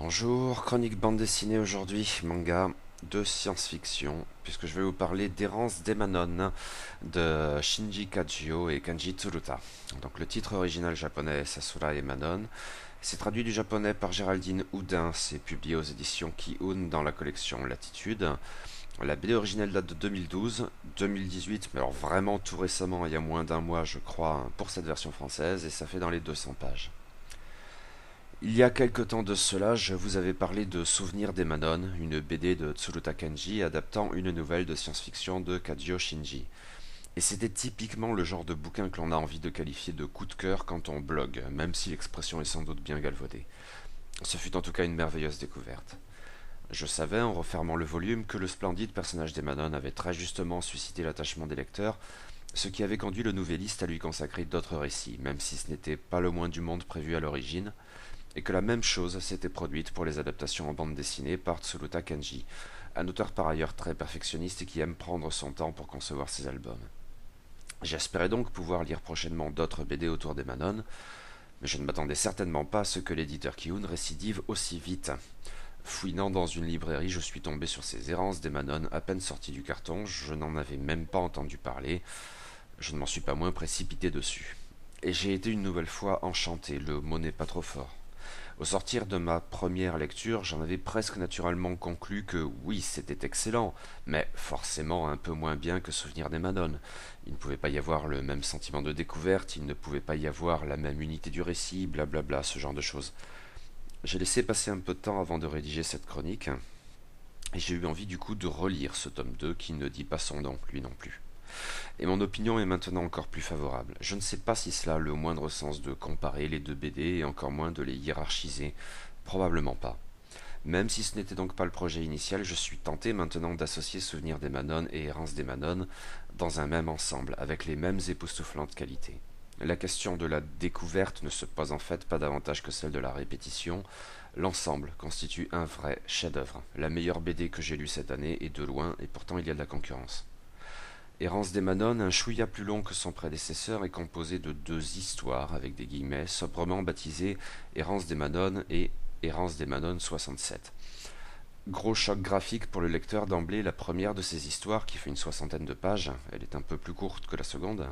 Bonjour, chronique bande dessinée aujourd'hui, manga de science-fiction, puisque je vais vous parler d'Errance Daemanon de Shinji Kajio et Kanji Tsuruta. Donc le titre original japonais est Sasura et Manon. C'est traduit du japonais par Géraldine Houdin, c'est publié aux éditions Ki-Un dans la collection Latitude. La BD originale date de 2012, 2018, mais alors vraiment tout récemment, il y a moins d'un mois je crois, pour cette version française, et ça fait dans les 200 pages. Il y a quelque temps de cela, je vous avais parlé de Souvenirs des Manon, une BD de Tsuruta Kanji adaptant une nouvelle de science-fiction de Kajio Shinji. Et c'était typiquement le genre de bouquin que l'on a envie de qualifier de coup de cœur quand on blogue, même si l'expression est sans doute bien galvaudée. Ce fut en tout cas une merveilleuse découverte. Je savais, en refermant le volume, que le splendide personnage des Manon avait très justement suscité l'attachement des lecteurs, ce qui avait conduit le nouvelliste à lui consacrer d'autres récits, même si ce n'était pas le moins du monde prévu à l'origine, et que la même chose s'était produite pour les adaptations en bande dessinée par Tsuruta Kanji, un auteur par ailleurs très perfectionniste et qui aime prendre son temps pour concevoir ses albums. J'espérais donc pouvoir lire prochainement d'autres BD autour des Manon, mais je ne m'attendais certainement pas à ce que l'éditeur Ki-Un récidive aussi vite. Fouinant dans une librairie, je suis tombé sur ces errances des Manon à peine sorties du carton, je n'en avais même pas entendu parler, je ne m'en suis pas moins précipité dessus. Et j'ai été une nouvelle fois enchanté, le mot n'est pas trop fort. Au sortir de ma première lecture, j'en avais presque naturellement conclu que oui, c'était excellent, mais forcément un peu moins bien que Souvenir des Manon. Il ne pouvait pas y avoir le même sentiment de découverte, il ne pouvait pas y avoir la même unité du récit, blablabla, ce genre de choses. J'ai laissé passer un peu de temps avant de rédiger cette chronique, et j'ai eu envie du coup de relire ce tome 2 qui ne dit pas son nom, lui non plus. Et mon opinion est maintenant encore plus favorable. Je ne sais pas si cela a le moindre sens de comparer les deux BD et encore moins de les hiérarchiser. Probablement pas. Même si ce n'était donc pas le projet initial, je suis tenté maintenant d'associer Souvenir des Manon et Errance des Manon dans un même ensemble, avec les mêmes époustouflantes qualités. La question de la découverte ne se pose en fait pas davantage que celle de la répétition. L'ensemble constitue un vrai chef-d'œuvre, la meilleure BD que j'ai lue cette année et de loin, et pourtant il y a de la concurrence. Errance des Manon, un chouïa plus long que son prédécesseur, est composé de deux histoires, avec des guillemets, sobrement baptisées Errance des Manon et Errance des Manon 67. Gros choc graphique pour le lecteur d'emblée, la première de ces histoires, qui fait une soixantaine de pages, elle est un peu plus courte que la seconde,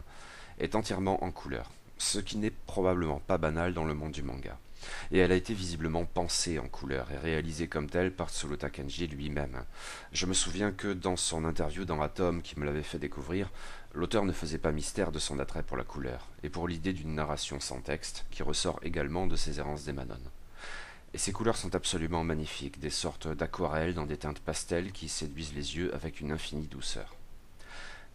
est entièrement en couleur, ce qui n'est probablement pas banal dans le monde du manga. Et elle a été visiblement pensée en couleur et réalisée comme telle par Tsuruta Kanji lui-même. Je me souviens que dans son interview dans Atom qui me l'avait fait découvrir, l'auteur ne faisait pas mystère de son attrait pour la couleur, et pour l'idée d'une narration sans texte, qui ressort également de ses errances des Manon. Et ces couleurs sont absolument magnifiques, des sortes d'aquarelles dans des teintes pastel qui séduisent les yeux avec une infinie douceur.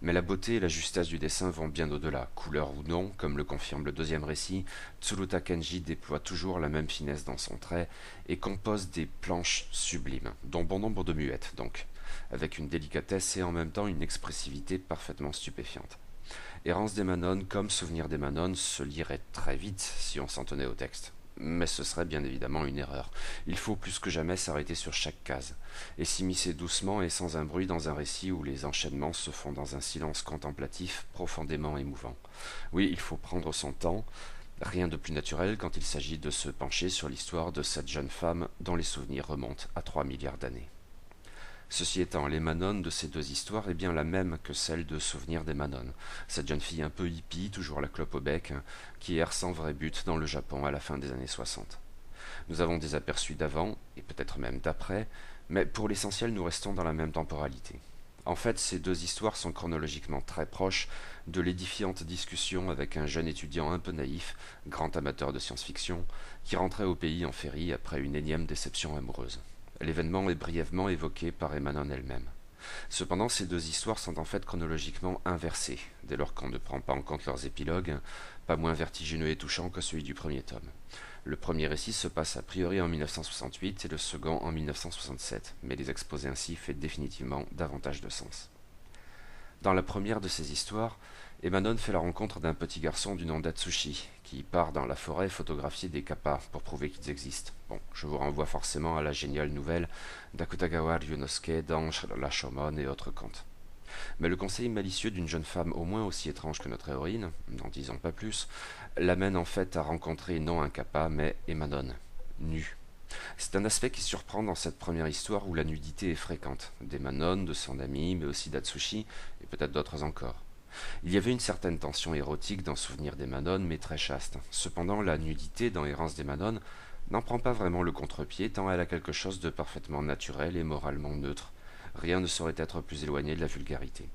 Mais la beauté et la justesse du dessin vont bien au-delà. Couleur ou non, comme le confirme le deuxième récit, Tsuruta Kanji déploie toujours la même finesse dans son trait et compose des planches sublimes, dont bon nombre de muettes donc, avec une délicatesse et en même temps une expressivité parfaitement stupéfiante. Errance des Manon comme Souvenir des Manon se lirait très vite si on s'en tenait au texte. Mais ce serait bien évidemment une erreur. Il faut plus que jamais s'arrêter sur chaque case, et s'immiscer doucement et sans un bruit dans un récit où les enchaînements se font dans un silence contemplatif profondément émouvant. Oui, il faut prendre son temps, rien de plus naturel quand il s'agit de se pencher sur l'histoire de cette jeune femme dont les souvenirs remontent à 3 milliards d'années. Ceci étant, les Manon de ces deux histoires est bien la même que celle de Souvenir des Manon, cette jeune fille un peu hippie, toujours la clope au bec, qui erre sans vrai but dans le Japon à la fin des années 60. Nous avons des aperçus d'avant, et peut-être même d'après, mais pour l'essentiel nous restons dans la même temporalité. En fait, ces deux histoires sont chronologiquement très proches de l'édifiante discussion avec un jeune étudiant un peu naïf, grand amateur de science-fiction, qui rentrait au pays en ferry après une énième déception amoureuse. L'événement est brièvement évoqué par Emanon elle-même. Cependant, ces deux histoires sont en fait chronologiquement inversées, dès lors qu'on ne prend pas en compte leurs épilogues, pas moins vertigineux et touchants que celui du premier tome. Le premier récit se passe a priori en 1968 et le second en 1967, mais les exposer ainsi fait définitivement davantage de sens. Dans la première de ces histoires, Emanon fait la rencontre d'un petit garçon du nom d'Atsushi, qui part dans la forêt photographier des kappas pour prouver qu'ils existent. Bon, je vous renvoie forcément à la géniale nouvelle d'Akutagawa Ryunosuke dans Rashomon et autres contes. Mais le conseil malicieux d'une jeune femme au moins aussi étrange que notre héroïne, n'en disons pas plus, l'amène en fait à rencontrer non un kappa, mais Emanon, nu. C'est un aspect qui surprend dans cette première histoire où la nudité est fréquente, d'Emanon, de son ami, mais aussi d'Atsushi, et peut-être d'autres encore. Il y avait une certaine tension érotique dans Souvenir d'Emanon, mais très chaste. Cependant, la nudité dans Errance d'Emanon n'en prend pas vraiment le contre-pied, tant elle a quelque chose de parfaitement naturel et moralement neutre. Rien ne saurait être plus éloigné de la vulgarité.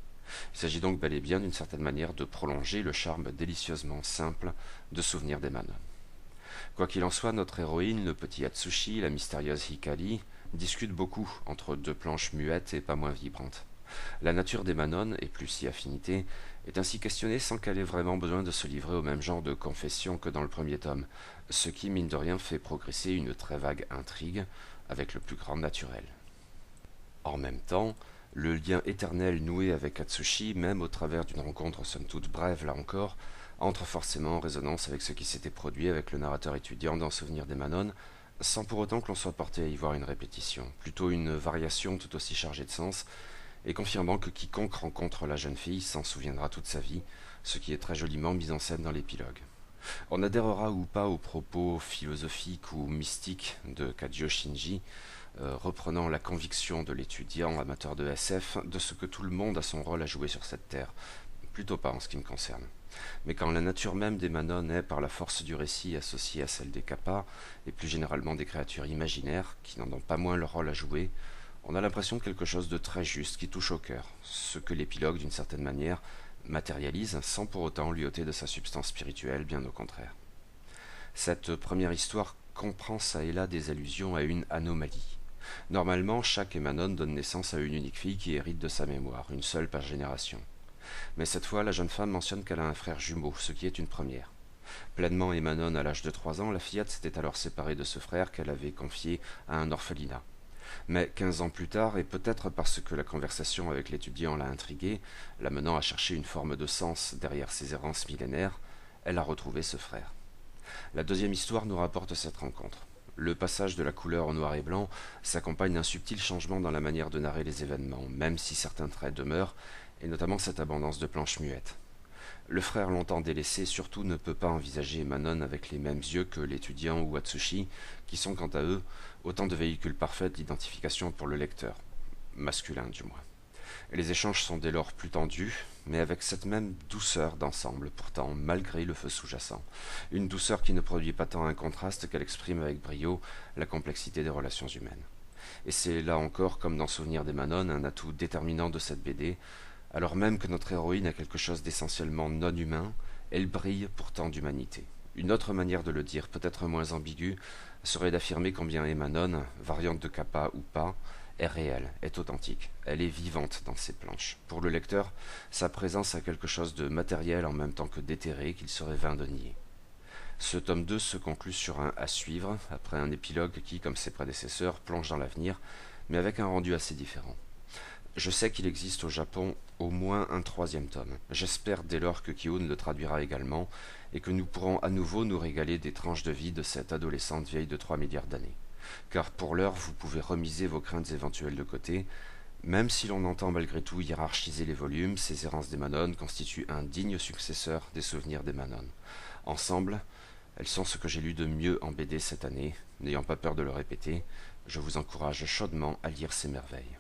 Il s'agit donc bel et bien d'une certaine manière de prolonger le charme délicieusement simple de Souvenir d'Emanon. Quoi qu'il en soit, notre héroïne, le petit Atsushi, la mystérieuse Hikari, discutent beaucoup entre deux planches muettes et pas moins vibrantes. La nature d'Emanon, et plus si affinité, est ainsi questionnée sans qu'elle ait vraiment besoin de se livrer au même genre de confession que dans le premier tome, ce qui, mine de rien, fait progresser une très vague intrigue avec le plus grand naturel. En même temps, le lien éternel noué avec Atsushi, même au travers d'une rencontre somme toute brève là encore, entre forcément en résonance avec ce qui s'était produit avec le narrateur étudiant dans Souvenir d'Emanon, sans pour autant que l'on soit porté à y voir une répétition, plutôt une variation tout aussi chargée de sens, et confirmant que quiconque rencontre la jeune fille s'en souviendra toute sa vie, ce qui est très joliment mis en scène dans l'épilogue. On adhérera ou pas aux propos philosophiques ou mystiques de Kajio Shinji, reprenant la conviction de l'étudiant amateur de SF de ce que tout le monde a son rôle à jouer sur cette terre. Plutôt pas en ce qui me concerne. Mais quand la nature même des Manon est, par la force du récit, associée à celle des Kappa, et plus généralement des créatures imaginaires, qui n'en ont pas moins leur rôle à jouer, on a l'impression de quelque chose de très juste qui touche au cœur, ce que l'épilogue, d'une certaine manière, matérialise sans pour autant lui ôter de sa substance spirituelle, bien au contraire. Cette première histoire comprend çà et là des allusions à une anomalie. Normalement, chaque Emanon donne naissance à une unique fille qui hérite de sa mémoire, une seule par génération. Mais cette fois, la jeune femme mentionne qu'elle a un frère jumeau, ce qui est une première. Pleinement Emanon à l'âge de 3 ans, la fillette s'était alors séparée de ce frère qu'elle avait confié à un orphelinat. Mais 15 ans plus tard, et peut-être parce que la conversation avec l'étudiant l'a intriguée, l'amenant à chercher une forme de sens derrière ses errances millénaires, elle a retrouvé ce frère. La deuxième histoire nous rapporte cette rencontre. Le passage de la couleur au noir et blanc s'accompagne d'un subtil changement dans la manière de narrer les événements, même si certains traits demeurent, et notamment cette abondance de planches muettes. Le frère longtemps délaissé surtout ne peut pas envisager Manon avec les mêmes yeux que l'étudiant ou Atsushi, qui sont quant à eux autant de véhicules parfaits d'identification pour le lecteur, masculin du moins. Les échanges sont dès lors plus tendus, mais avec cette même douceur d'ensemble, pourtant, malgré le feu sous-jacent. Une douceur qui ne produit pas tant un contraste qu'elle exprime avec brio la complexité des relations humaines. Et c'est là encore, comme dans Souvenir des Manon, un atout déterminant de cette BD. Alors même que notre héroïne a quelque chose d'essentiellement non humain, elle brille pourtant d'humanité. Une autre manière de le dire, peut-être moins ambiguë, serait d'affirmer combien Emanon, variante de Kappa ou pas, est réelle, est authentique. Elle est vivante dans ses planches. Pour le lecteur, sa présence a quelque chose de matériel en même temps que d'éthéré qu'il serait vain de nier. Ce tome 2 se conclut sur un à suivre, après un épilogue qui, comme ses prédécesseurs, plonge dans l'avenir, mais avec un rendu assez différent. Je sais qu'il existe au Japon au moins un troisième tome. J'espère dès lors que Kihun le traduira également, et que nous pourrons à nouveau nous régaler des tranches de vie de cette adolescente vieille de 3 milliards d'années. Car pour l'heure, vous pouvez remiser vos craintes éventuelles de côté. Même si l'on entend malgré tout hiérarchiser les volumes, ces errances des Manon constituent un digne successeur des souvenirs des Manon. Ensemble, elles sont ce que j'ai lu de mieux en BD cette année. N'ayant pas peur de le répéter, je vous encourage chaudement à lire ces merveilles.